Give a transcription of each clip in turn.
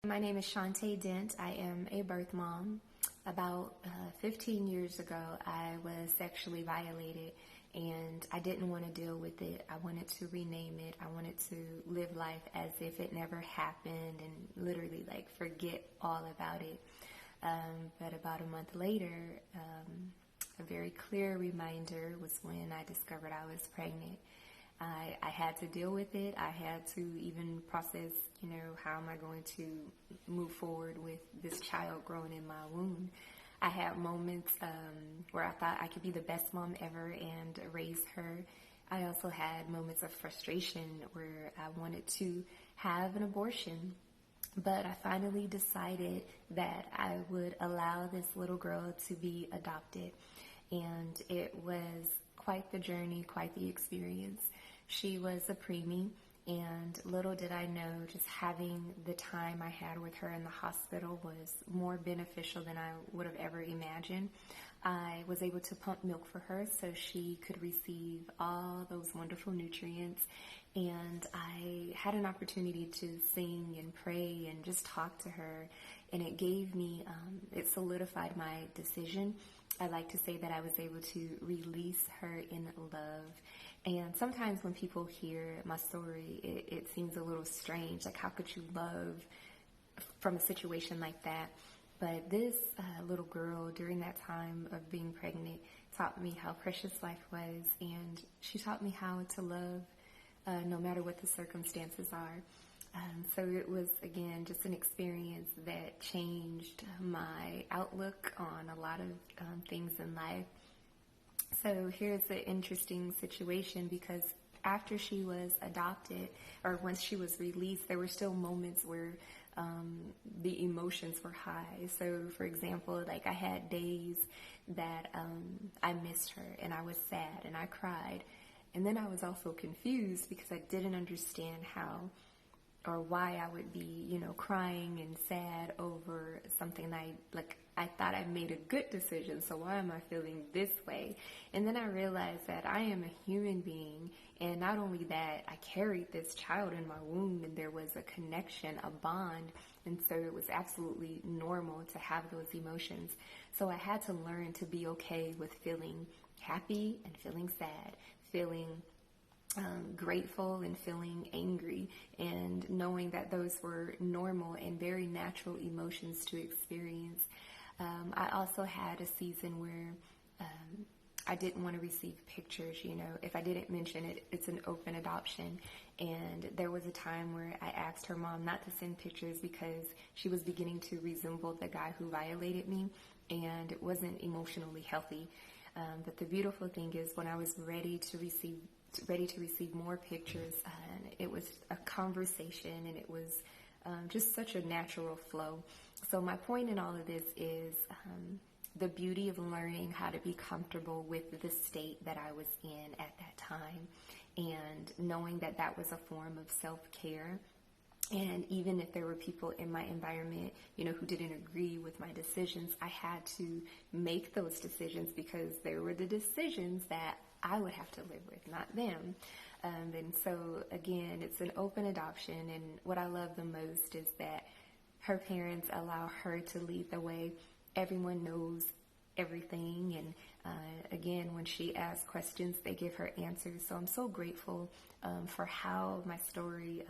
My name is Shantae Dent. I am a birth mom. About 15 years ago, I was sexually violated and I didn't want to deal with it. I wanted to rename it. I wanted to live life as if it never happened and literally forget all about it. But about a month later, a very clear reminder was when I discovered I was pregnant. I had to deal with it. I had to even process, how am I going to move forward with this child growing in my womb. I had moments where I thought I could be the best mom ever and raise her. I also had moments of frustration where I wanted to have an abortion. But I finally decided that I would allow this little girl to be adopted. And it was quite the journey, quite the experience. She was a preemie, and little did I know, just having the time I had with her in the hospital was more beneficial than I would have ever imagined. I was able to pump milk for her so she could receive all those wonderful nutrients, and I had an opportunity to sing and pray and just talk to her, and it gave me, it solidified my decision. I like to say that I was able to release her in love. And sometimes when people hear my story, it seems a little strange. Like, how could you love from a situation like that? But this little girl, during that time of being pregnant, taught me how precious life was. And she taught me how to love no matter what the circumstances are. So it was, again, just an experience that changed my outlook on a lot of things in life. So here's the interesting situation, because after she was adopted, or once she was released, there were still moments where the emotions were high. So, for example, I had days that I missed her and I was sad and I cried. And then I was also confused because I didn't understand how or why I would be, crying and sad over something I thought I made a good decision, so why am I feeling this way? And then I realized that I am a human being, and not only that, I carried this child in my womb, and there was a connection, a bond, and so it was absolutely normal to have those emotions. So I had to learn to be okay with feeling happy and feeling sad, feeling grateful and feeling angry, and knowing that those were normal and very natural emotions to experience. I also had a season where I didn't want to receive pictures. If I didn't mention it, it's an open adoption. And there was a time where I asked her mom not to send pictures because she was beginning to resemble the guy who violated me, and it wasn't emotionally healthy. But the beautiful thing is, when I was ready to receive more pictures, it was a conversation, and it was just such a natural flow. So my point in all of this is the beauty of learning how to be comfortable with the state that I was in at that time, and knowing that that was a form of self-care. And even if there were people in my environment, who didn't agree with my decisions, I had to make those decisions because they were the decisions that I would have to live with, not them. And so, again, it's an open adoption, and what I love the most is that her parents allow her to lead the way. Everyone knows everything, and again, when she asks questions, they give her answers. So I'm so grateful for how my story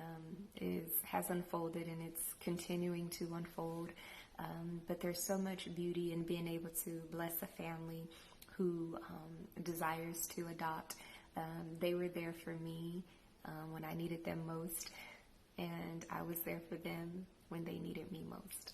has unfolded, and it's continuing to unfold. But there's so much beauty in being able to bless a family who desires to adopt. They were there for me when I needed them most, and I was there for them when they needed me most.